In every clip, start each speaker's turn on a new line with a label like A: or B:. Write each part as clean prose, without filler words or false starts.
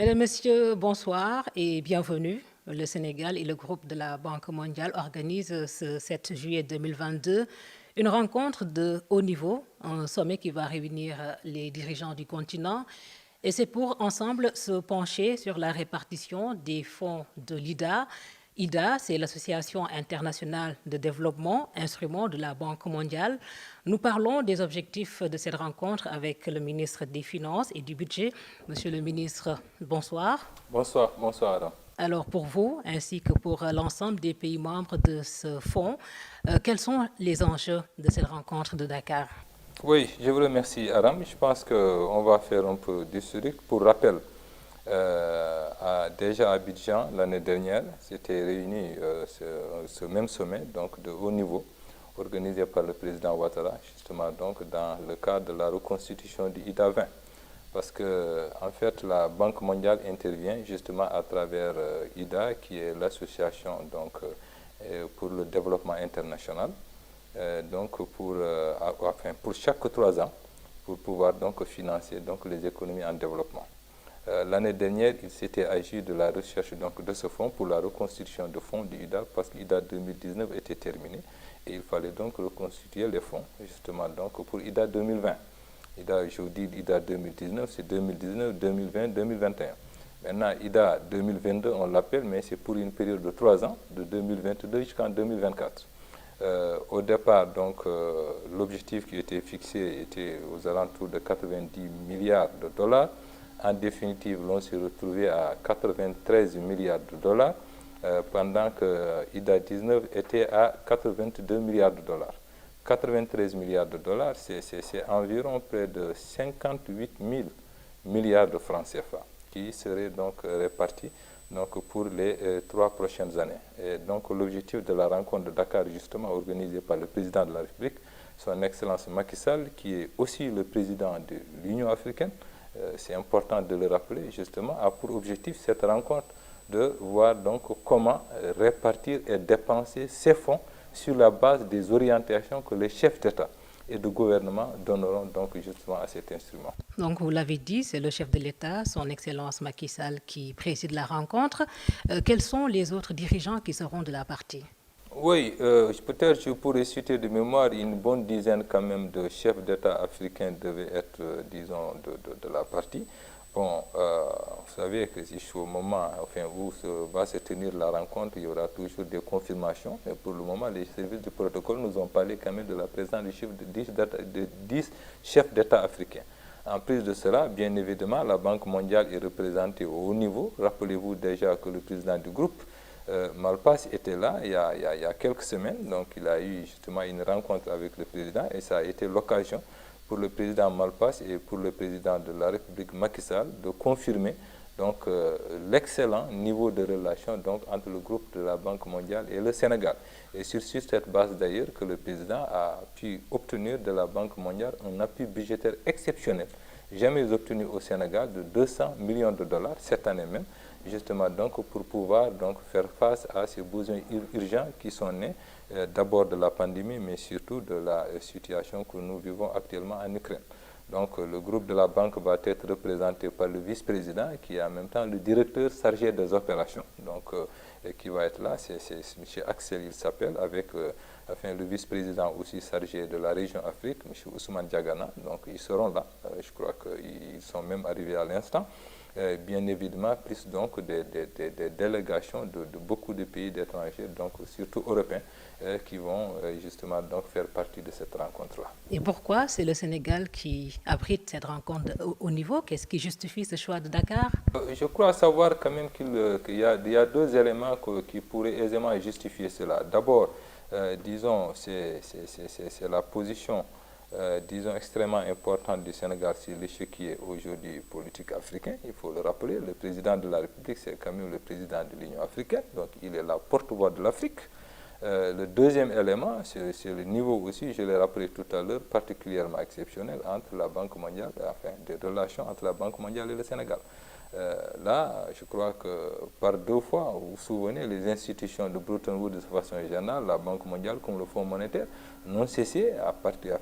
A: Mesdames, Messieurs, bonsoir et bienvenue. Le Sénégal et le groupe de la Banque mondiale organisent ce 7 juillet 2022 une rencontre de haut niveau, un sommet qui va réunir les dirigeants du continent. Et c'est pour ensemble se pencher sur la répartition des fonds de l'IDA. IDA, c'est l'Association internationale de développement, instrument de la Banque mondiale. Nous parlons des objectifs de cette rencontre avec le ministre des Finances et du Budget. Monsieur le ministre, bonsoir.
B: Bonsoir, bonsoir Adam.
A: Alors pour vous, ainsi que pour l'ensemble des pays membres de ce fonds, quels sont les enjeux de cette rencontre de Dakar?
B: Oui, je vous remercie Adam. Je pense qu'on va faire un peu d'historique. Pour rappel, déjà à Abidjan, l'année dernière, s'était réuni ce même sommet donc de haut niveau, organisé par le président Ouattara, justement donc dans le cadre de la reconstitution du IDA 20. Parce que, en fait, la Banque mondiale intervient justement à travers IDA, qui est l'association pour le développement international. Donc pour chaque 3 ans, pour pouvoir donc financer donc les économies en développement. L'année dernière, il s'était agi de la recherche donc de ce fonds pour la reconstitution de fonds du IDA, parce que l'IDA 2019 était terminé et il fallait donc reconstituer les fonds justement donc pour IDA 2020. IDA, je vous dis IDA 2019, c'est 2019, 2020, 2021. Maintenant, IDA 2022, on l'appelle, mais c'est pour une période de 3 ans, de 2022 jusqu'en 2024. Au départ, donc, l'objectif qui était fixé était aux alentours de 90 milliards de dollars. En définitive, l'on s'est retrouvé à 93 milliards de dollars, pendant que IDA 19 était à 82 milliards de dollars. 93 milliards de dollars, c'est environ près de 58 000 milliards de francs CFA qui seraient donc répartis donc, pour les 3 prochaines années. Et donc l'objectif de la rencontre de Dakar, justement organisée par le président de la République, son Excellence Macky Sall, qui est aussi le président de l'Union africaine, c'est important de le rappeler, justement, a pour objectif cette rencontre de voir donc comment répartir et dépenser ces fonds sur la base des orientations que les chefs d'État et de gouvernement donneront donc justement à cet instrument.
A: Donc, vous l'avez dit, c'est le chef de l'État, son Excellence Macky Sall, qui préside la rencontre. Quels sont les autres dirigeants qui seront de la partie?
B: Oui, peut-être je pourrais citer de mémoire une bonne dizaine quand même de chefs d'État africains devaient être, disons, de la partie. Bon, vous savez que jusqu'au moment où va se tenir la rencontre, il y aura toujours des confirmations. Mais pour le moment, les services du protocole nous ont parlé quand même de la présence de 10 chefs d'État africains. En plus de cela, bien évidemment, la Banque mondiale est représentée au haut niveau. Rappelez-vous déjà que le président du groupe, Malpass, était là il y a quelques semaines. Donc il a eu justement une rencontre avec le président et ça a été l'occasion pour le président Malpass et pour le président de la République Macky Sall de confirmer donc l'excellent niveau de relation donc entre le groupe de la Banque mondiale et le Sénégal. Et sur cette base d'ailleurs que le président a pu obtenir de la Banque mondiale un appui budgétaire exceptionnel, jamais obtenu au Sénégal, de 200 millions de dollars cette année même, justement donc pour pouvoir donc faire face à ces besoins urgents qui sont nés d'abord de la pandémie, mais surtout de la situation que nous vivons actuellement en Ukraine. Donc le groupe de la banque va être représenté par le vice-président qui est en même temps le directeur chargé des opérations. Donc qui va être là, c'est M. Axel, il s'appelle, avec le vice-président aussi chargé de la région Afrique, M. Ousmane Diagana. Donc ils seront là, je crois qu'ils sont même arrivés à l'instant. Bien évidemment, plus donc des délégations de beaucoup de pays d'étrangers, donc surtout européens, qui vont justement donc faire partie de cette rencontre-là.
A: Et pourquoi c'est le Sénégal qui abrite cette rencontre au niveau? Qu'est-ce qui justifie ce choix de Dakar?
B: Je crois savoir quand même qu'il y a 2 éléments qui pourraient aisément justifier cela. D'abord, disons, c'est la position disons, extrêmement importante du Sénégal sur l'échiquier aujourd'hui politique africain. Il faut le rappeler, le président de la République, c'est quand même le président de l'Union africaine, donc il est la porte-voix de l'Afrique. Le deuxième élément, c'est le niveau aussi, je l'ai rappelé tout à l'heure, particulièrement exceptionnel entre la Banque mondiale, des relations entre la Banque mondiale et le Sénégal. Là, je crois que par 2 fois, vous vous souvenez, les institutions de Bretton Woods de façon générale, la Banque mondiale comme le Fonds monétaire, n'ont cessé, à partir,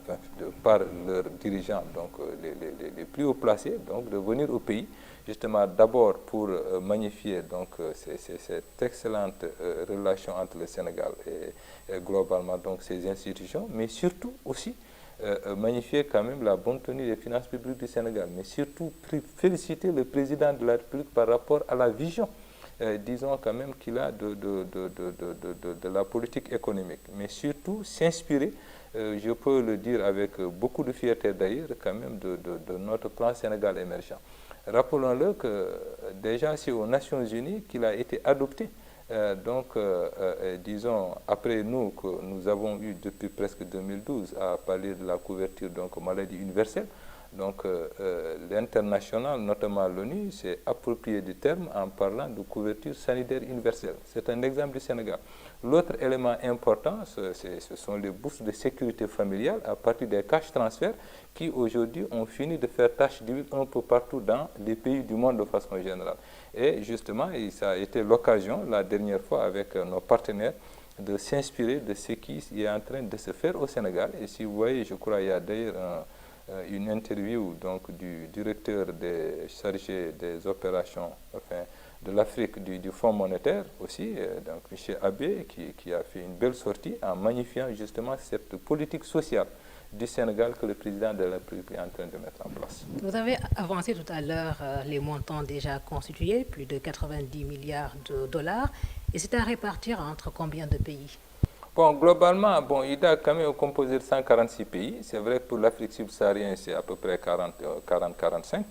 B: par leurs dirigeants, donc les plus haut placés, donc, de venir au pays, justement d'abord pour magnifier donc, cette excellente relation entre le Sénégal et globalement donc, ces institutions, mais surtout aussi magnifier quand même la bonne tenue des finances publiques du Sénégal, mais surtout féliciter le président de la République par rapport à la vision, disons quand même qu'il a de la politique économique, mais surtout s'inspirer, je peux le dire avec beaucoup de fierté d'ailleurs, quand même de notre plan Sénégal émergent. Rappelons-le que déjà c'est aux Nations Unies qu'il a été adopté. Disons, après nous, que nous avons eu depuis presque 2012 à parler de la couverture donc maladie universelle, donc l'international, notamment l'ONU, s'est approprié du terme en parlant de couverture sanitaire universelle. C'est un exemple du Sénégal. L'autre élément important, ce sont les bourses de sécurité familiale à partir des cash transferts qui aujourd'hui ont fini de faire tache d'huile un peu partout dans les pays du monde de façon générale. Et justement, ça a été l'occasion, la dernière fois avec nos partenaires, de s'inspirer de ce qui est en train de se faire au Sénégal. Et si vous voyez, je crois qu'il y a d'ailleurs une interview donc, du directeur chargé des opérations de l'Afrique du Fonds monétaire aussi, donc M. Abbé, qui a fait une belle sortie en magnifiant justement cette politique sociale du Sénégal que le président de la République est en train de mettre en place.
A: Vous avez avancé tout à l'heure les montants déjà constitués, plus de 90 milliards de dollars, et c'est à répartir entre combien de pays?
B: Bon, globalement, bon, il a quand même composé de 146 pays. C'est vrai que pour l'Afrique subsaharienne, c'est à peu près 40-45.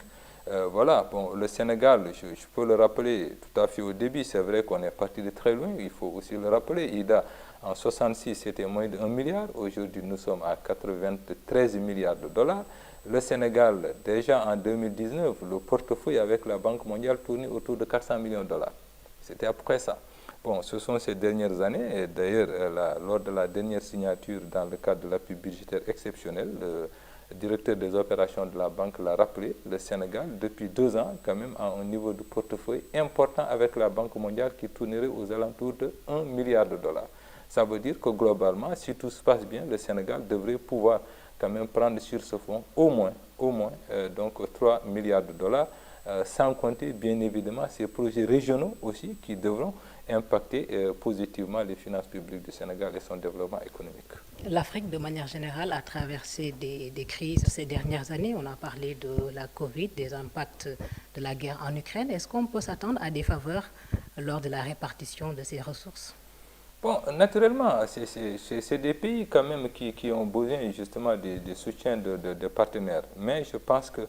B: Voilà, bon, le Sénégal, je peux le rappeler tout à fait au début, c'est vrai qu'on est parti de très loin, il faut aussi le rappeler. IDA, en 66, c'était moins de 1 milliard. Aujourd'hui, nous sommes à 93 milliards de dollars. Le Sénégal, déjà en 2019, le portefeuille avec la Banque mondiale tournait autour de 400 millions de dollars. C'était à peu près ça. Bon, ce sont ces dernières années, et d'ailleurs, lors de la dernière signature dans le cadre de l'appui budgétaire exceptionnel, le directeur des opérations de la banque l'a rappelé, le Sénégal, depuis 2 ans, quand même, a un niveau de portefeuille important avec la Banque mondiale qui tournerait aux alentours de 1 milliard de dollars. Ça veut dire que globalement, si tout se passe bien, le Sénégal devrait pouvoir quand même prendre sur ce fonds au moins donc 3 milliards de dollars, sans compter bien évidemment ces projets régionaux aussi qui devront impacter positivement les finances publiques du Sénégal et son développement économique.
A: L'Afrique, de manière générale, a traversé des crises ces dernières années. On a parlé de la Covid, des impacts de la guerre en Ukraine. Est-ce qu'on peut s'attendre à des faveurs lors de la répartition de ces ressources?
B: Bon, naturellement, c'est des pays quand même qui ont besoin justement de soutien de partenaires. Mais je pense que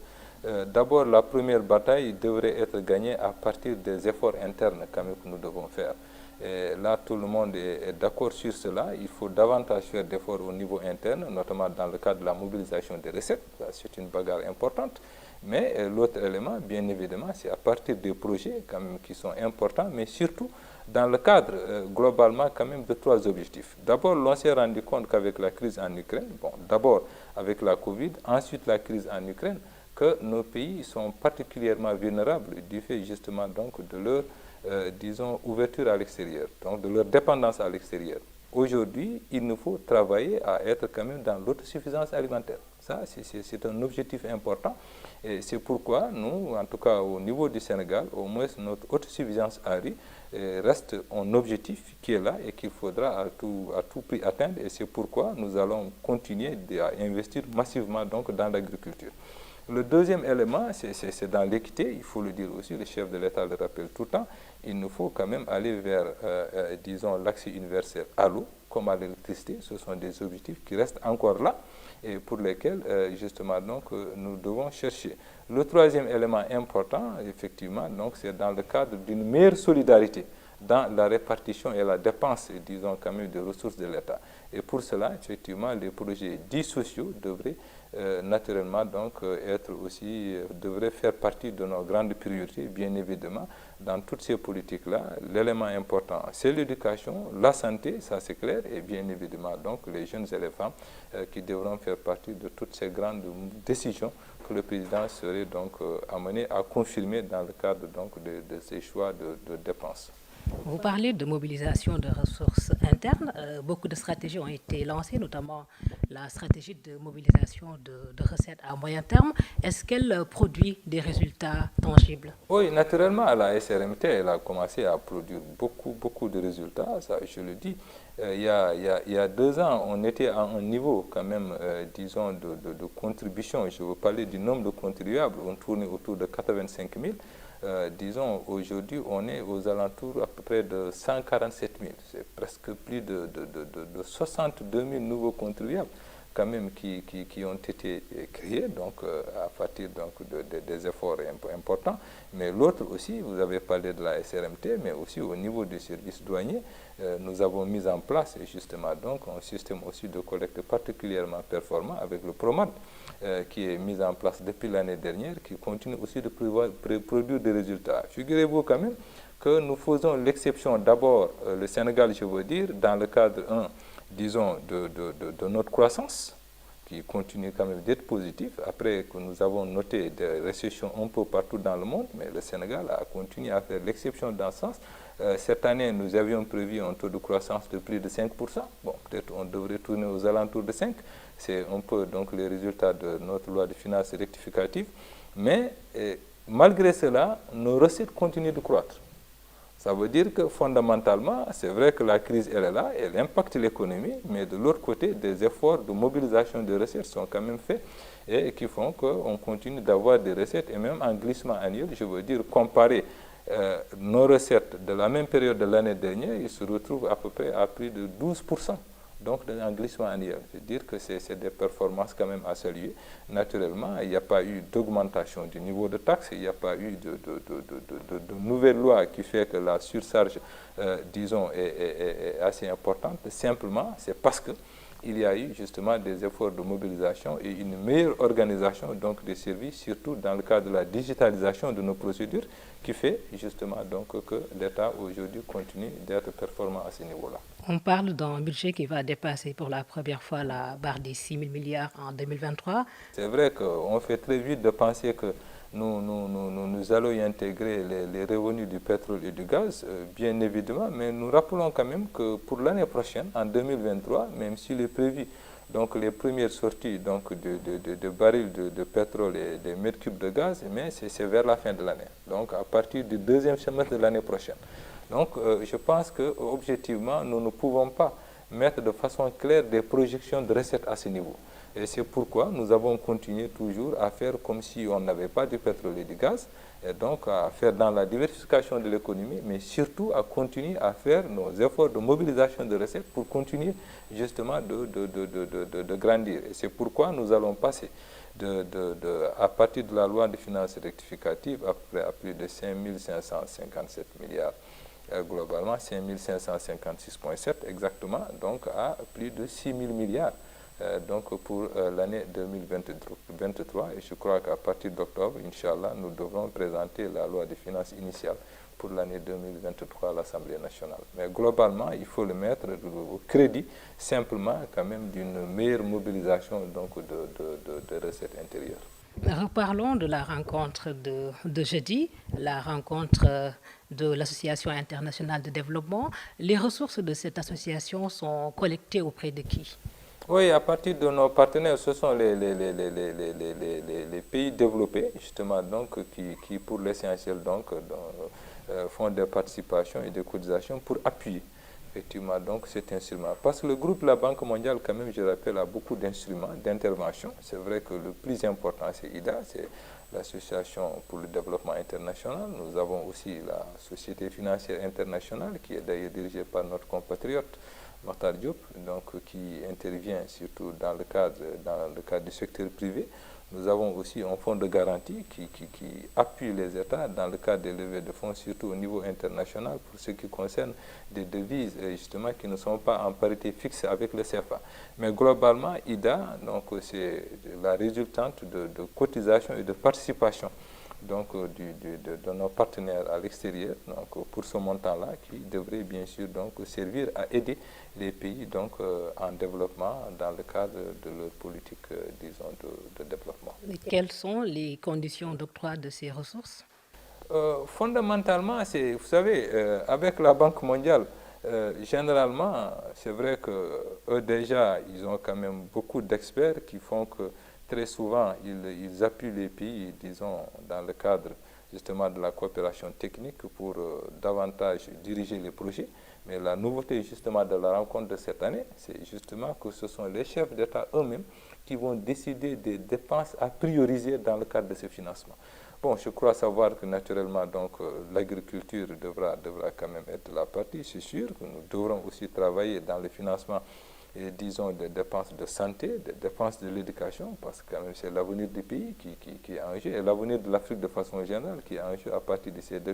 B: d'abord, la première bataille devrait être gagnée à partir des efforts internes quand même que nous devons faire. Et là, tout le monde est d'accord sur cela. Il faut davantage faire d'efforts au niveau interne, notamment dans le cadre de la mobilisation des recettes. C'est une bagarre importante. Mais l'autre élément, bien évidemment, c'est à partir des projets quand même qui sont importants, mais surtout dans le cadre globalement quand même de 3 objectifs. D'abord, l'on s'est rendu compte qu'avec la crise en Ukraine, bon, d'abord avec la Covid, ensuite la crise en Ukraine, que nos pays sont particulièrement vulnérables du fait justement donc de leur, disons, ouverture à l'extérieur, donc de leur dépendance à l'extérieur. Aujourd'hui, il nous faut travailler à être quand même dans l'autosuffisance alimentaire. Ça, c'est un objectif important. Et c'est pourquoi nous, en tout cas au niveau du Sénégal, au moins notre autosuffisance en riz reste un objectif qui est là et qu'il faudra à tout prix atteindre. Et c'est pourquoi nous allons continuer à investir massivement donc, dans l'agriculture. Le deuxième élément, c'est dans l'équité, il faut le dire aussi, le chef de l'État le rappelle tout le temps, il nous faut quand même aller vers, disons, l'accès universel à l'eau, comme à l'électricité. Ce sont des objectifs qui restent encore là et pour lesquels, justement, donc, nous devons chercher. Le troisième élément important, effectivement, donc, c'est dans le cadre d'une meilleure solidarité dans la répartition et la dépense, disons quand même, des ressources de l'État. Et pour cela, effectivement, les projets dits sociaux devraient naturellement donc être aussi, devraient faire partie de nos grandes priorités, bien évidemment. Dans toutes ces politiques-là, l'élément important, c'est l'éducation, la santé, ça c'est clair, et bien évidemment donc les jeunes et les femmes qui devront faire partie de toutes ces grandes décisions que le président serait donc amené à confirmer dans le cadre donc de ces choix de dépenses.
A: Vous parlez de mobilisation de ressources internes. Beaucoup de stratégies ont été lancées, notamment la stratégie de mobilisation de recettes à moyen terme. Est-ce qu'elle produit des résultats tangibles?
B: Oui, naturellement, la SRMT, elle a commencé à produire beaucoup de résultats, ça je le dis. Il y a 2 ans, on était à un niveau quand même, disons, de contribution. Je veux parler du nombre de contribuables, on tournait autour de 85 000. Disons, aujourd'hui, on est aux alentours à peu près de 147 000. C'est presque plus de 62 000 nouveaux contribuables quand même qui ont été créés, donc à partir donc, des efforts importants. Mais l'autre aussi, vous avez parlé de la SRMT, mais aussi au niveau du service douanier, nous avons mis en place justement donc un système aussi de collecte particulièrement performant avec le PROMAD, qui est mis en place depuis l'année dernière, qui continue aussi de produire des résultats. Figurez-vous quand même que nous faisons l'exception d'abord, le Sénégal, je veux dire, dans le cadre, disons, de notre croissance, qui continue quand même d'être positif, après que nous avons noté des récessions un peu partout dans le monde, mais le Sénégal a continué à faire l'exception dans ce sens. Cette année, nous avions prévu un taux de croissance de plus de 5%. Bon, peut-être on devrait tourner aux alentours de 5%. C'est un peu donc les résultats de notre loi de finances rectificative. Mais malgré cela, nos recettes continuent de croître. Ça veut dire que fondamentalement, c'est vrai que la crise, elle est là, elle impacte l'économie, mais de l'autre côté, des efforts de mobilisation de recettes sont quand même faits et qui font qu'on continue d'avoir des recettes, et même en glissement annuel, je veux dire, comparer nos recettes de la même période de l'année dernière, ils se retrouvent à peu près à plus de 12%. Donc, en glissement annuel. C'est-à-dire que c'est des performances quand même à saluer. Naturellement, il n'y a pas eu d'augmentation du niveau de taxes, il n'y a pas eu de nouvelle loi qui fait que la surcharge, disons, est assez importante. Simplement, c'est parce que il y a eu justement des efforts de mobilisation et une meilleure organisation donc des services, surtout dans le cadre de la digitalisation de nos procédures, qui fait justement donc que l'État aujourd'hui continue d'être performant à ce niveau-là.
A: On parle d'un budget qui va dépasser pour la première fois la barre des 6 000 milliards en 2023.
B: C'est vrai qu'on fait très vite de penser que nous allons y intégrer les revenus du pétrole et du gaz, bien évidemment, mais nous rappelons quand même que pour l'année prochaine, en 2023, même s'il est prévu donc les premières sorties donc, de barils de pétrole et des mètres cubes de gaz, mais c'est vers la fin de l'année, donc à partir du 2e semestre de l'année prochaine. Donc je pense qu'objectivement, nous ne pouvons pas mettre de façon claire des projections de recettes à ce niveau. Et c'est pourquoi nous avons continué toujours à faire comme si on n'avait pas de pétrole et du gaz, et donc à faire dans la diversification de l'économie, mais surtout à continuer à faire nos efforts de mobilisation de recettes pour continuer justement de grandir. Et c'est pourquoi nous allons passer à partir de la loi de finances rectificative à plus de 5 557 milliards. Globalement 5 556,7 exactement, donc à plus de 6 000 milliards. Donc pour l'année 2023, et je crois qu'à partir d'octobre, Inch'Allah, nous devrons présenter la loi de finances initiale pour l'année 2023 à l'Assemblée nationale. Mais globalement, il faut le mettre au crédit simplement quand même d'une meilleure mobilisation donc, de recettes intérieures.
A: Reparlons de la rencontre de jeudi, la rencontre de l'Association internationale de développement. Les ressources de cette association sont collectées auprès de qui?
B: Oui, à partir de nos partenaires, ce sont les pays développés, justement, donc, qui pour l'essentiel, donc, font des participations et des cotisations pour appuyer, effectivement, donc, cet instrument. Parce que le groupe La Banque mondiale, quand même, je rappelle, a beaucoup d'instruments d'intervention. C'est vrai que le plus important, c'est IDA, c'est l'Association pour le développement international. Nous avons aussi la Société financière internationale, qui est d'ailleurs dirigée par notre compatriote, Makhtar Diop, donc, qui intervient surtout dans le cadre du secteur privé. Nous avons aussi un fonds de garantie qui appuie les États dans le cadre des levées de fonds, surtout au niveau international, pour ce qui concerne des devises justement qui ne sont pas en parité fixe avec le CFA. Mais globalement, IDA, c'est la résultante de cotisations et de participation donc, de nos partenaires à l'extérieur, donc, pour ce montant-là, qui devrait bien sûr donc, servir à aider les pays donc, en développement dans le cadre de leur politique, disons, de développement.
A: Et quelles sont les conditions d'octroi de ces ressources?
B: Fondamentalement, vous savez, avec la Banque mondiale, généralement, c'est vrai qu'eux déjà, ils ont quand même beaucoup d'experts qui font que très souvent, ils appuient les pays, disons, dans le cadre justement de la coopération technique pour davantage diriger les projets. Mais la nouveauté justement de la rencontre de cette année, c'est justement que ce sont les chefs d'État eux-mêmes qui vont décider des dépenses à prioriser dans le cadre de ce financement. Bon, je crois savoir que naturellement, donc, l'agriculture devra quand même être la partie, c'est sûr, que nous devrons aussi travailler dans le financement et disons des dépenses de santé, des dépenses de l'éducation, parce que quand même c'est l'avenir du pays qui est en jeu, et l'avenir de l'Afrique de façon générale qui est en jeu à partir de ces deux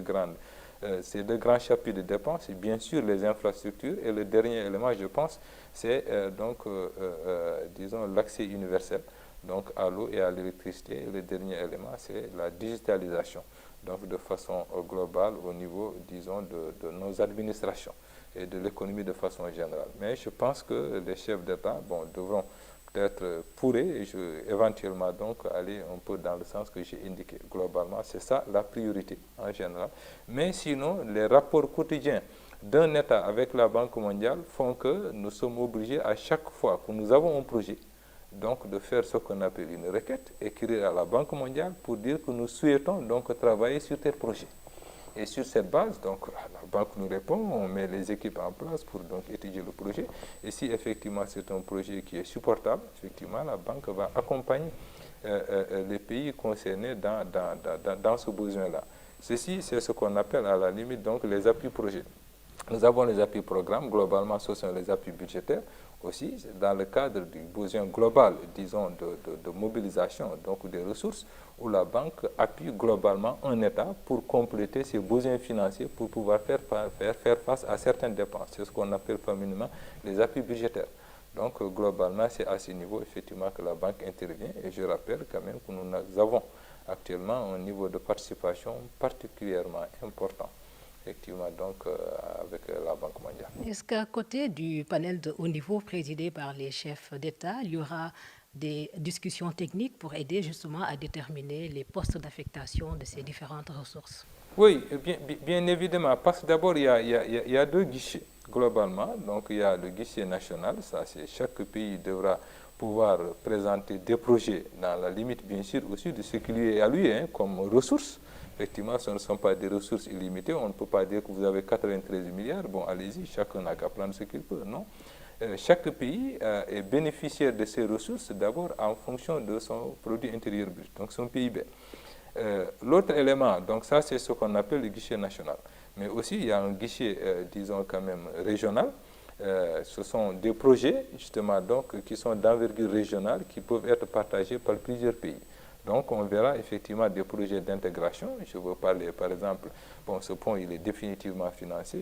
B: grands chapitres de dépenses, et bien sûr les infrastructures, et le dernier élément, je pense, c'est disons l'accès universel, donc à l'eau et à l'électricité, et le dernier élément, c'est la digitalisation, donc de façon globale au niveau, disons, de nos administrations et de l'économie de façon générale. Mais je pense que les chefs d'État devront peut-être pourraient éventuellement donc aller un peu dans le sens que j'ai indiqué. Globalement, c'est ça la priorité en général. Mais sinon, les rapports quotidiens d'un État avec la Banque mondiale font que nous sommes obligés à chaque fois que nous avons un projet, donc de faire ce qu'on appelle une requête, écrire à la Banque mondiale pour dire que nous souhaitons donc travailler sur tel projet. Et sur cette base, donc, la banque nous répond, on met les équipes en place pour donc étudier le projet. Et si effectivement c'est un projet qui est supportable, effectivement la banque va accompagner les pays concernés dans ce besoin-là. Ceci, c'est ce qu'on appelle à la limite donc les appuis projets. Nous avons les appuis programmes, globalement ce sont les appuis budgétaires aussi, dans le cadre du besoin global, disons, de mobilisation donc des ressources, où la banque appuie globalement un État pour compléter ses besoins financiers pour pouvoir faire face à certaines dépenses. C'est ce qu'on appelle communément les appuis budgétaires. Donc globalement, c'est à ce niveau effectivement que la banque intervient, et je rappelle quand même que nous avons actuellement un niveau de participation particulièrement important, effectivement, donc, avec la Banque mondiale.
A: Est-ce qu'à côté du panel de haut niveau présidé par les chefs d'État, il y aura des discussions techniques pour aider justement à déterminer les postes d'affectation de ces différentes ressources?
B: Oui, bien évidemment, parce que d'abord, il y a deux guichets globalement. Donc, il y a le guichet national, ça c'est chaque pays devra pouvoir présenter des projets dans la limite, bien sûr, aussi de ce qui lui est alloué comme ressources. Effectivement, ce ne sont pas des ressources illimitées. On ne peut pas dire que vous avez 93 milliards. Bon, allez-y, chacun n'a qu'à prendre ce qu'il peut. Non. Chaque pays est bénéficiaire de ses ressources d'abord en fonction de son produit intérieur brut, donc son PIB. L'autre élément, donc ça c'est ce qu'on appelle le guichet national. Mais aussi il y a un guichet, disons quand même régional. Ce sont des projets justement donc, qui sont d'envergure régionale qui peuvent être partagés par plusieurs pays. Donc on verra effectivement des projets d'intégration. Je veux parler par exemple, bon ce pont il est définitivement financé,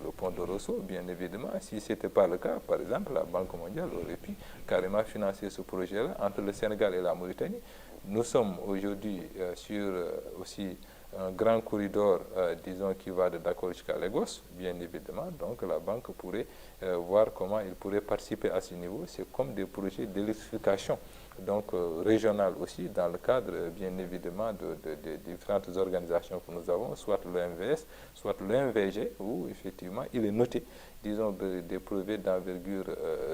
B: le pont de Rosso bien évidemment. Si ce n'était pas le cas, par exemple la Banque mondiale aurait pu carrément financer ce projet-là entre le Sénégal et la Mauritanie. Nous sommes aujourd'hui sur aussi un grand corridor, disons, qui va de Dakar jusqu'à Lagos, bien évidemment. Donc la banque pourrait voir comment il pourrait participer à ce niveau. C'est comme des projets d'électrification, donc régional aussi, dans le cadre, bien évidemment, de différentes organisations que nous avons, soit l'OMVS, soit l'OMVG, où effectivement il est noté, disons, des projets d'envergure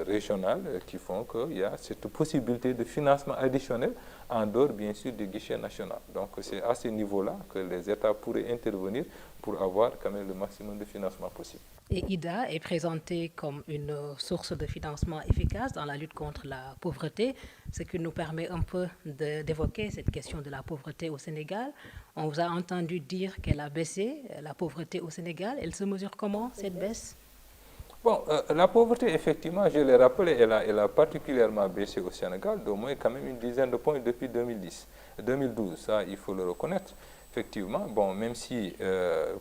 B: régionale qui font qu'il y a cette possibilité de financement additionnel en dehors, bien sûr, du guichet national. Donc, c'est à ce niveau-là que les États pourraient intervenir pour avoir quand même le maximum de financement possible.
A: Et IDA est présenté comme une source de financement efficace dans la lutte contre la pauvreté, ce qui nous permet un peu d'évoquer cette question de la pauvreté au Sénégal. On vous a entendu dire qu'elle a baissé, la pauvreté au Sénégal. Elle se mesure comment, cette baisse?
B: Bon, la pauvreté, effectivement, je l'ai rappelé, elle a particulièrement baissé au Sénégal, d'au moins quand même une dizaine de points depuis 2012, ça, il faut le reconnaître. Effectivement, bon, même si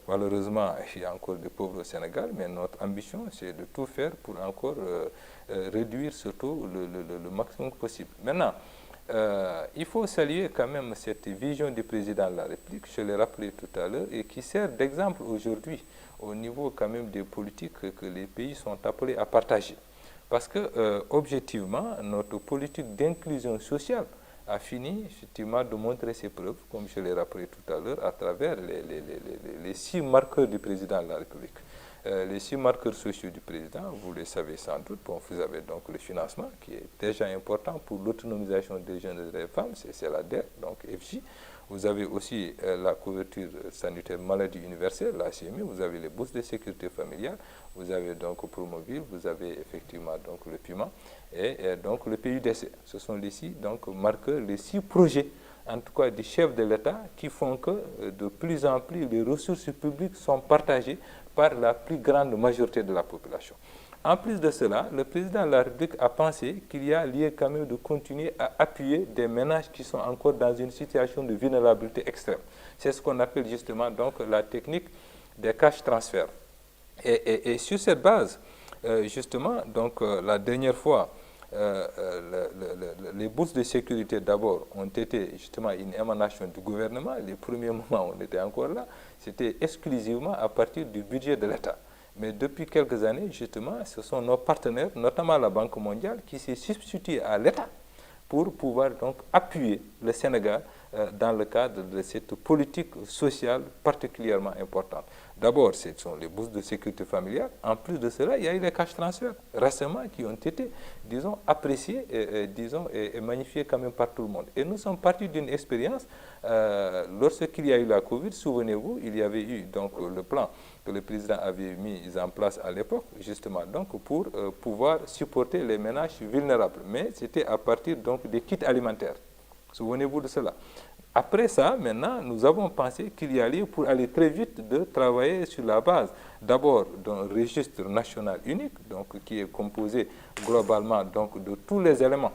B: malheureusement il y a encore des pauvres au Sénégal, mais notre ambition, c'est de tout faire pour encore réduire ce taux le maximum possible. Maintenant, il faut saluer quand même cette vision du président de la République, je l'ai rappelé tout à l'heure, et qui sert d'exemple aujourd'hui au niveau quand même des politiques que les pays sont appelés à partager. Parce que, objectivement, notre politique d'inclusion sociale a fini effectivement de montrer ses preuves, comme je l'ai rappelé tout à l'heure, à travers les 6 marqueurs du président de la République. Les 6 marqueurs sociaux du président, vous le savez sans doute, bon, vous avez donc le financement qui est déjà important pour l'autonomisation des jeunes et des femmes, c'est la DER, donc FJ. Vous avez aussi la couverture sanitaire maladie universelle, la CMU, vous avez les bourses de sécurité familiale, vous avez donc Promoville, vous avez effectivement donc le PUMA et donc le PUDC. Ce sont les 6 donc, marqueurs, les 6 projets, en tout cas du chef de l'État, qui font que de plus en plus les ressources publiques sont partagées par la plus grande majorité de la population. En plus de cela, le président de la République a pensé qu'il y a lieu quand même de continuer à appuyer des ménages qui sont encore dans une situation de vulnérabilité extrême. C'est ce qu'on appelle justement donc la technique des cash transferts. Et sur cette base, justement, donc la dernière fois, les bourses de sécurité d'abord ont été justement une émanation du gouvernement. Les premiers moments où on était encore là, c'était exclusivement à partir du budget de l'État. Mais depuis quelques années, justement, ce sont nos partenaires, notamment la Banque mondiale, qui s'est substituée à l'État pour pouvoir donc appuyer le Sénégal dans le cadre de cette politique sociale particulièrement importante. D'abord, ce sont les bourses de sécurité familiale. En plus de cela, il y a eu les cash transferts récemment qui ont été, disons, appréciés et magnifiés quand même par tout le monde. Et nous sommes partis d'une expérience, lorsqu'il y a eu la Covid, souvenez-vous, il y avait eu donc le plan que le président avait mis en place à l'époque, justement, donc pour pouvoir supporter les ménages vulnérables. Mais c'était à partir donc des kits alimentaires. Souvenez-vous de cela. Après ça, maintenant, nous avons pensé qu'il y a lieu pour aller très vite de travailler sur la base d'abord d'un registre national unique, donc qui est composé globalement donc de tous les éléments,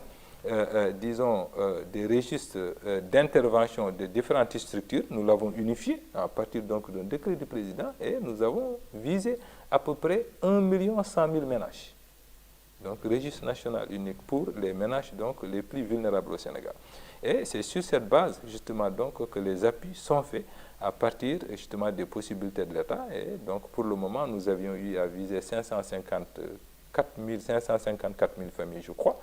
B: disons, des registres d'intervention de différentes structures. Nous l'avons unifié à partir donc d'un décret du président et nous avons visé à peu près 1 100 000 ménages. Donc, registre national unique pour les ménages donc, les plus vulnérables au Sénégal. Et c'est sur cette base, justement, donc, que les appuis sont faits à partir, justement, des possibilités de l'État. Et donc, pour le moment, nous avions eu à viser 554 000 familles, je crois,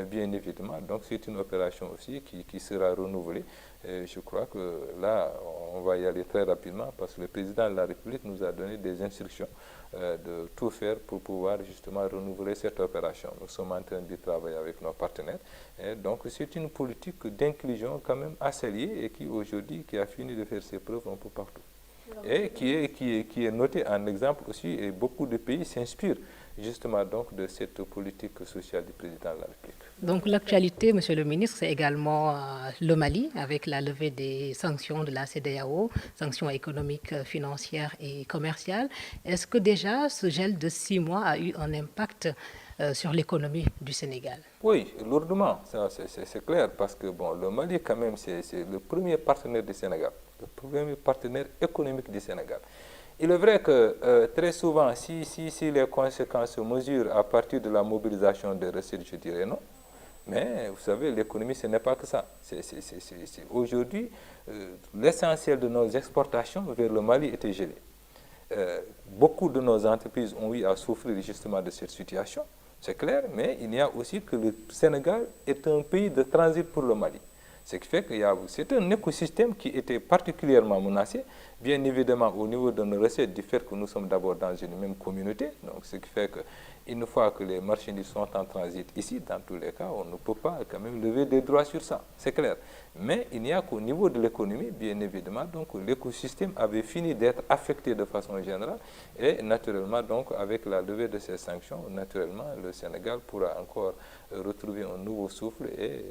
B: bien évidemment. Donc, c'est une opération aussi qui sera renouvelée. Et je crois que là, on va y aller très rapidement parce que le président de la République nous a donné des instructions de tout faire pour pouvoir justement renouveler cette opération. Nous sommes en train de travailler avec nos partenaires. Et donc, c'est une politique d'inclusion quand même assez liée et qui aujourd'hui qui a fini de faire ses preuves un peu partout. Et qui est noté en exemple aussi, et beaucoup de pays s'inspirent justement donc de cette politique sociale du président de la République.
A: Donc l'actualité, Monsieur le ministre, c'est également le Mali avec la levée des sanctions de la CEDEAO, sanctions économiques, financières et commerciales. Est-ce que déjà ce gel de 6 mois a eu un impact sur l'économie du Sénégal?
B: Oui, lourdement, c'est clair, parce que bon, le Mali quand même c'est le premier partenaire du Sénégal, le premier partenaire économique du Sénégal. Il est vrai que très souvent, si les conséquences se mesurent à partir de la mobilisation des recettes, je dirais non. Mais vous savez, l'économie, ce n'est pas que ça. Aujourd'hui, l'essentiel de nos exportations vers le Mali était gelé. Beaucoup de nos entreprises ont eu à souffrir justement de cette situation, c'est clair, mais il y a aussi que le Sénégal est un pays de transit pour le Mali. Ce qui fait que c'est un écosystème qui était particulièrement menacé, bien évidemment au niveau de nos recettes, du fait que nous sommes d'abord dans une même communauté. Donc, ce qui fait qu'une fois que les marchandises sont en transit ici, dans tous les cas, on ne peut pas quand même lever des droits sur ça, c'est clair. Mais il n'y a qu'au niveau de l'économie, bien évidemment, donc l'écosystème avait fini d'être affecté de façon générale et naturellement, donc avec la levée de ces sanctions, naturellement, le Sénégal pourra encore retrouver un nouveau souffle et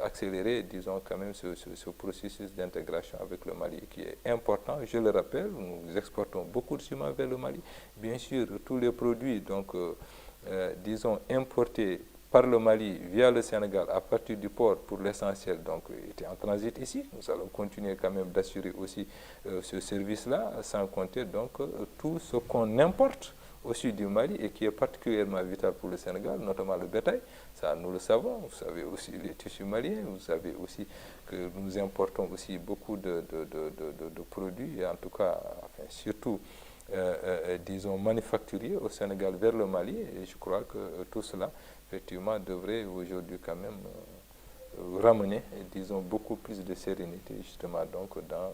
B: accélérer, disons, quand même ce processus d'intégration avec le Mali qui est important. Je le rappelle, nous exportons beaucoup de ciment vers le Mali. Bien sûr, tous les produits, donc, disons, importés par le Mali via le Sénégal à partir du port pour l'essentiel donc était en transit ici. Nous allons continuer quand même d'assurer aussi ce service-là, sans compter donc tout ce qu'on importe au sud du Mali et qui est particulièrement vital pour le Sénégal, notamment le bétail. Ça, nous le savons. Vous savez aussi les tissus maliens. Vous savez aussi que nous importons aussi beaucoup de produits, et en tout cas, enfin, surtout, disons, manufacturiers au Sénégal vers le Mali. Et je crois que tout cela, effectivement, devrait aujourd'hui quand même ramener, disons, beaucoup plus de sérénité justement donc dans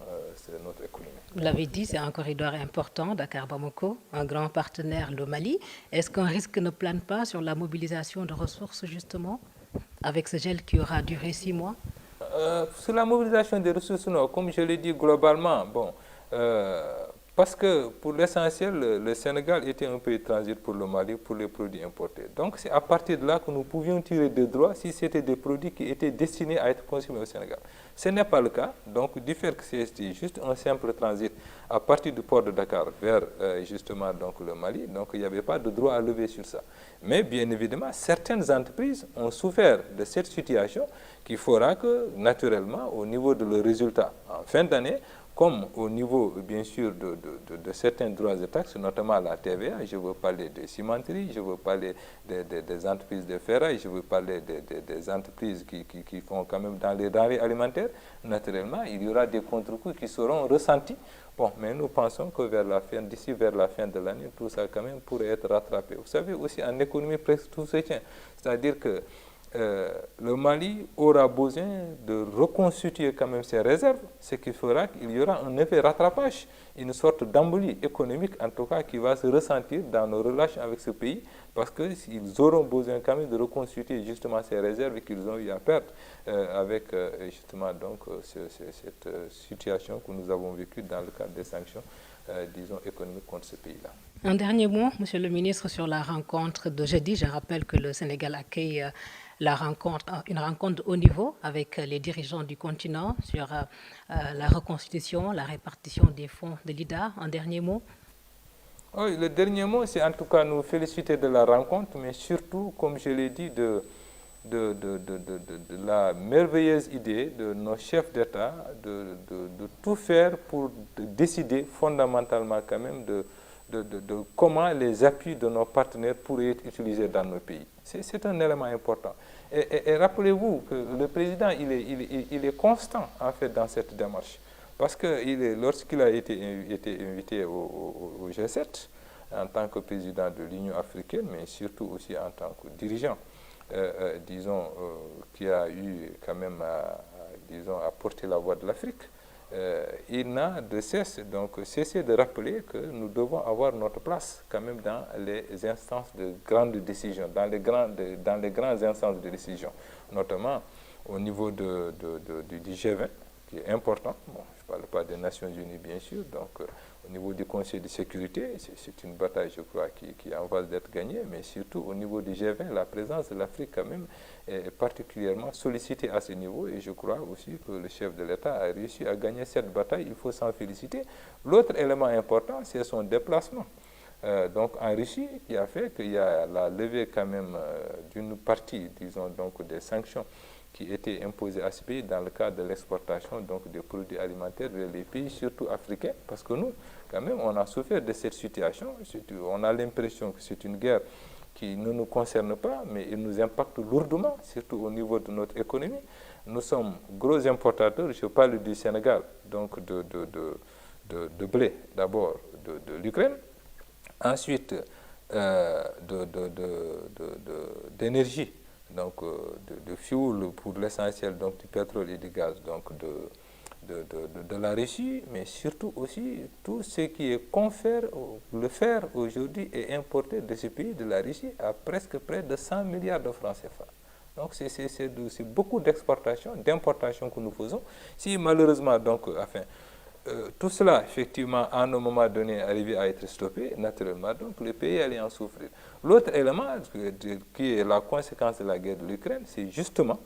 B: notre économie.
A: Vous l'avez dit, c'est un corridor important, Dakar-Bamako, un grand partenaire, le Mali. Est-ce qu'un risque ne plane pas sur la mobilisation de ressources justement, avec ce gel qui aura duré 6 mois?
B: Sur la mobilisation des ressources, non, comme je l'ai dit globalement, bon, parce que pour l'essentiel, le Sénégal était un pays de transit pour le Mali, pour les produits importés. Donc c'est à partir de là que nous pouvions tirer des droits si c'était des produits qui étaient destinés à être consommés au Sénégal. Ce n'est pas le cas, donc du fait que c'est juste un simple transit à partir du port de Dakar vers justement donc, le Mali, donc il n'y avait pas de droit à lever sur ça. Mais bien évidemment, certaines entreprises ont souffert de cette situation qui fera que naturellement, au niveau de leurs résultats en fin d'année, comme au niveau, bien sûr, de certains droits et taxes, notamment la TVA, je veux parler des cimenteries, je veux parler des entreprises de ferraille, je veux parler des entreprises qui font quand même dans les denrées alimentaires, naturellement, il y aura des contre-coups qui seront ressentis. Bon, mais nous pensons que d'ici vers la fin de l'année, tout ça quand même pourrait être rattrapé. Vous savez aussi, en économie, presque tout se tient. C'est-à-dire que le Mali aura besoin de reconstituer quand même ses réserves, ce qui fera qu'il y aura un effet rattrapage, une sorte d'embolie économique en tout cas qui va se ressentir dans nos relations avec ce pays, parce qu'ils auront besoin quand même de reconstituer justement ces réserves qu'ils ont eu à perdre avec justement donc cette situation que nous avons vécue dans le cadre des sanctions, disons, économiques contre ce pays-là.
A: Un dernier mot, Monsieur le ministre, sur la rencontre de jeudi. Je rappelle que le Sénégal accueille une rencontre de haut niveau avec les dirigeants du continent sur la reconstitution, la répartition des fonds de l'IDA. Un dernier mot?
B: Oui, le dernier mot, c'est en tout cas nous féliciter de la rencontre, mais surtout, comme je l'ai dit, de la merveilleuse idée de nos chefs d'État de tout faire pour décider fondamentalement quand même de comment les appuis de nos partenaires pourraient être utilisés dans nos pays. C'est un élément important. Et rappelez-vous que le président, il est constant en fait dans cette démarche. Parce que lorsqu'il a été invité au G7, en tant que président de l'Union africaine, mais surtout aussi en tant que dirigeant, disons, qui a eu quand même à porter la voix de l'Afrique, il n'a de cesse cessé de rappeler que nous devons avoir notre place quand même dans les instances de grandes décisions, dans les grandes instances de décision, notamment au niveau du G20, qui est important. Bon, je ne parle pas des Nations Unies, bien sûr, donc au niveau du Conseil de sécurité, c'est une bataille, je crois, qui est en phase d'être gagnée, mais surtout au niveau du G20, la présence de l'Afrique, quand même, est particulièrement sollicitée à ce niveau, et je crois aussi que le chef de l'État a réussi à gagner cette bataille, il faut s'en féliciter. L'autre élément important, c'est son déplacement. Donc en Russie, qui a fait qu'il y a la levée quand même d'une partie, disons, donc des sanctions qui étaient imposées à ce pays dans le cadre de l'exportation des produits alimentaires vers les pays, surtout africains, parce que nous, quand même, on a souffert de cette situation. On a l'impression que c'est une guerre qui ne nous concerne pas, mais il nous impacte lourdement, surtout au niveau de notre économie. Nous sommes gros importateurs, je parle du Sénégal, donc de blé, d'abord de l'Ukraine, ensuite d'énergie, donc de fuel pour l'essentiel, donc du pétrole et du gaz, donc de la Russie, mais surtout aussi tout ce qui est le fer aujourd'hui est importé de ce pays, de la Russie, à presque près de 100 milliards de francs CFA. Donc c'est beaucoup d'importations que nous faisons. Si malheureusement, donc, enfin, tout cela, effectivement, à un moment donné, arrivé à être stoppé, naturellement, donc le pays allait en souffrir. L'autre élément, qui est la conséquence de la guerre de l'Ukraine, c'est justement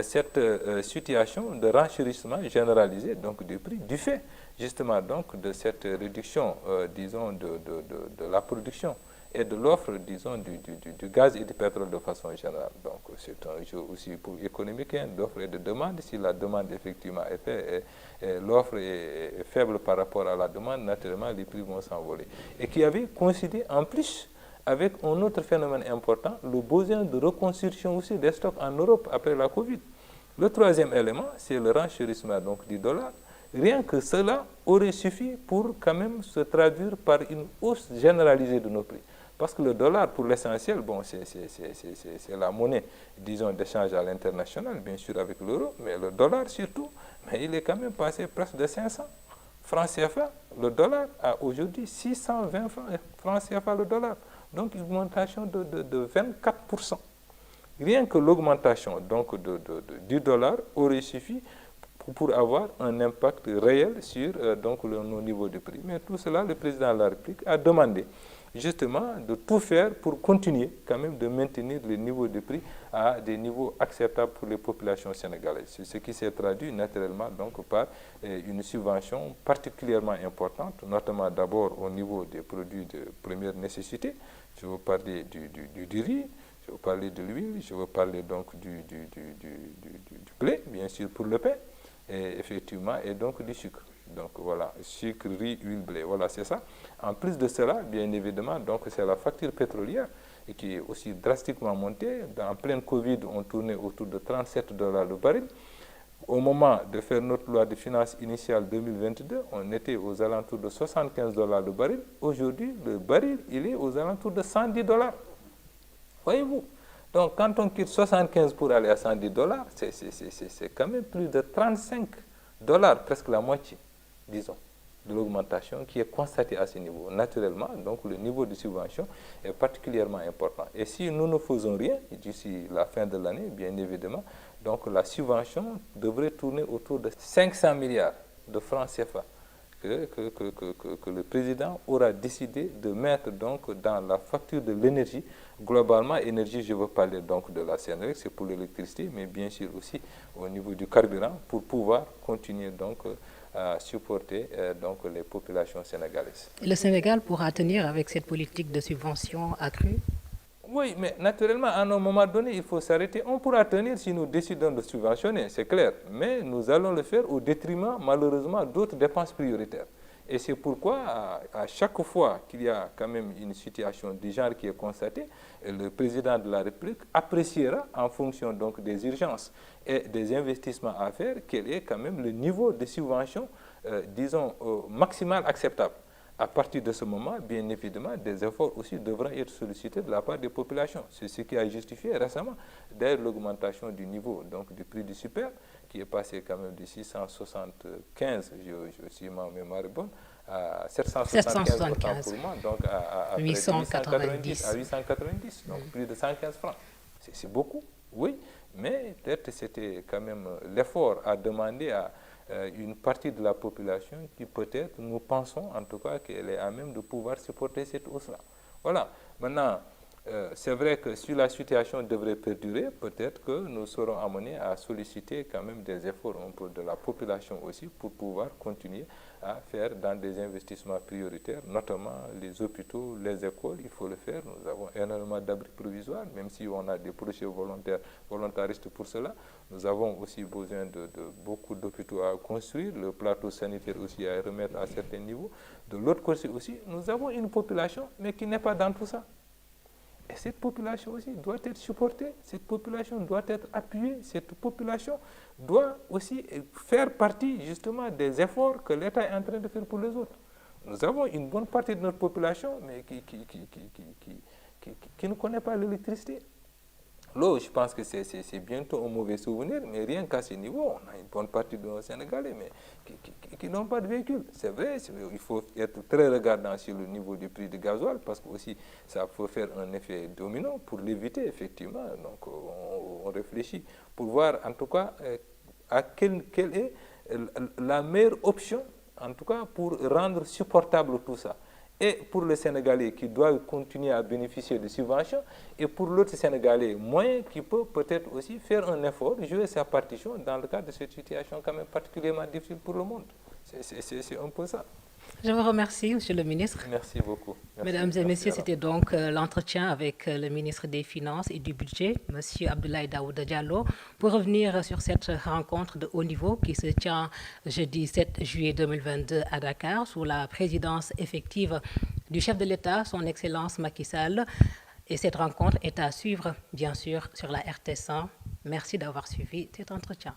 B: cette situation de renchérissement généralisé donc, du prix du fait justement donc, de cette réduction, disons, de la production et de l'offre, disons, du gaz et du pétrole de façon générale. Donc, c'est un jeu aussi pour économique hein, d'offre et de demande. Si la demande, effectivement, est faible et l'offre est faible par rapport à la demande, naturellement, les prix vont s'envoler. Et qui avait coïncidé en plus avec un autre phénomène important, le besoin de reconstruction aussi des stocks en Europe après la Covid. Le troisième élément, c'est le renchérissement donc, du dollar. Rien que cela aurait suffi pour quand même se traduire par une hausse généralisée de nos prix. Parce que le dollar, pour l'essentiel, bon, c'est la monnaie, disons, d'échange à l'international, bien sûr avec l'euro, mais le dollar surtout, mais il est quand même passé presque de 500 francs CFA. Le dollar a aujourd'hui 620 francs CFA le dollar. Donc une augmentation de 24%. Rien que l'augmentation donc du dollar aurait suffi pour avoir un impact réel sur donc nos niveaux de prix. Mais tout cela, le président de la République a demandé justement de tout faire pour continuer quand même de maintenir les niveaux de prix à des niveaux acceptables pour les populations sénégalaises. C'est ce qui s'est traduit naturellement donc par une subvention particulièrement importante, notamment d'abord au niveau des produits de première nécessité. Je veux parler du riz, je veux parler de l'huile, je veux parler donc du blé, bien sûr pour le pain, et effectivement, et donc du sucre. Donc voilà, sucre, riz, huile, blé, voilà, c'est ça. En plus de cela, bien évidemment, donc c'est la facture pétrolière qui est aussi drastiquement montée. En pleine Covid, on tournait autour de 37 $ le baril. Au moment de faire notre loi de finances initiale 2022, on était aux alentours de 75 $ le baril. Aujourd'hui, le baril, il est aux alentours de 110 $. Voyez-vous? Donc, quand on quitte 75 pour aller à 110 $, c'est quand même plus de 35 $, presque la moitié, disons, de l'augmentation qui est constatée à ce niveau. Naturellement, donc, le niveau de subvention est particulièrement important. Et si nous ne faisons rien d'ici la fin de l'année, bien évidemment, donc la subvention devrait tourner autour de 500 milliards de francs CFA que le président aura décidé de mettre donc dans la facture de l'énergie. Globalement, énergie, je veux parler donc de la Sénélec, c'est pour l'électricité, mais bien sûr aussi au niveau du carburant pour pouvoir continuer donc à supporter donc les populations sénégalaises.
A: Le Sénégal pourra tenir avec cette politique de subvention accrue?
B: Oui, mais naturellement, à un moment donné, il faut s'arrêter. On pourra tenir si nous décidons de subventionner, c'est clair. Mais nous allons le faire au détriment, malheureusement, d'autres dépenses prioritaires. Et c'est pourquoi, à chaque fois qu'il y a quand même une situation du genre qui est constatée, le président de la République appréciera, en fonction donc des urgences et des investissements à faire, quel est quand même le niveau de subvention, disons, maximal acceptable. À partir de ce moment, bien évidemment, des efforts aussi devront être sollicités de la part des populations. C'est ce qui a justifié récemment d'ailleurs l'augmentation du niveau donc, du prix du super, qui est passé quand même de 675, si ma mémoire est bonne, à 775 pour moi, donc à
A: 890.
B: À 890, donc plus de 115 francs. C'est beaucoup, oui, mais peut-être c'était quand même l'effort à demander à une partie de la population qui peut-être, nous pensons en tout cas qu'elle est à même de pouvoir supporter cette hausse-là. Voilà. Maintenant, c'est vrai que si la situation devrait perdurer, peut-être que nous serons amenés à solliciter quand même des efforts un peu de la population aussi pour pouvoir continuer à faire dans des investissements prioritaires, notamment les hôpitaux, les écoles, il faut le faire. Nous avons énormément d'abris provisoires, même si on a des projets volontaristes pour cela. Nous avons aussi besoin de beaucoup d'hôpitaux à construire, le plateau sanitaire aussi à remettre à certains niveaux. De l'autre côté aussi, nous avons une population, mais qui n'est pas dans tout ça. Et cette population aussi doit être supportée, cette population doit être appuyée, cette population doit aussi faire partie justement des efforts que l'État est en train de faire pour les autres. Nous avons une bonne partie de notre population mais qui ne connaît pas l'électricité. L'eau, je pense que c'est bientôt un mauvais souvenir, mais rien qu'à ce niveau, on a une bonne partie de nos Sénégalais mais qui n'ont pas de véhicule. C'est vrai, il faut être très regardant sur le niveau du prix du gasoil, parce que aussi ça peut faire un effet domino pour l'éviter, effectivement. Donc on réfléchit pour voir en tout cas à quelle est la meilleure option, en tout cas pour rendre supportable tout ça. et pour le Sénégalais qui doit continuer à bénéficier de subventions, et pour l'autre Sénégalais moyen qui peut peut-être aussi faire un effort, jouer sa partition dans le cadre de cette situation quand même particulièrement difficile pour le monde. C'est un peu ça.
A: Je vous remercie, Monsieur le ministre.
B: Merci beaucoup. Merci.
A: Mesdames et messieurs, c'était donc l'entretien avec le ministre des Finances et du Budget, Monsieur Abdoulaye Daouda Diallo, pour revenir sur cette rencontre de haut niveau qui se tient jeudi 7 juillet 2022 à Dakar, sous la présidence effective du chef de l'État, son Excellence Macky Sall. Et cette rencontre est à suivre, bien sûr, sur la RTS100. Merci d'avoir suivi cet entretien.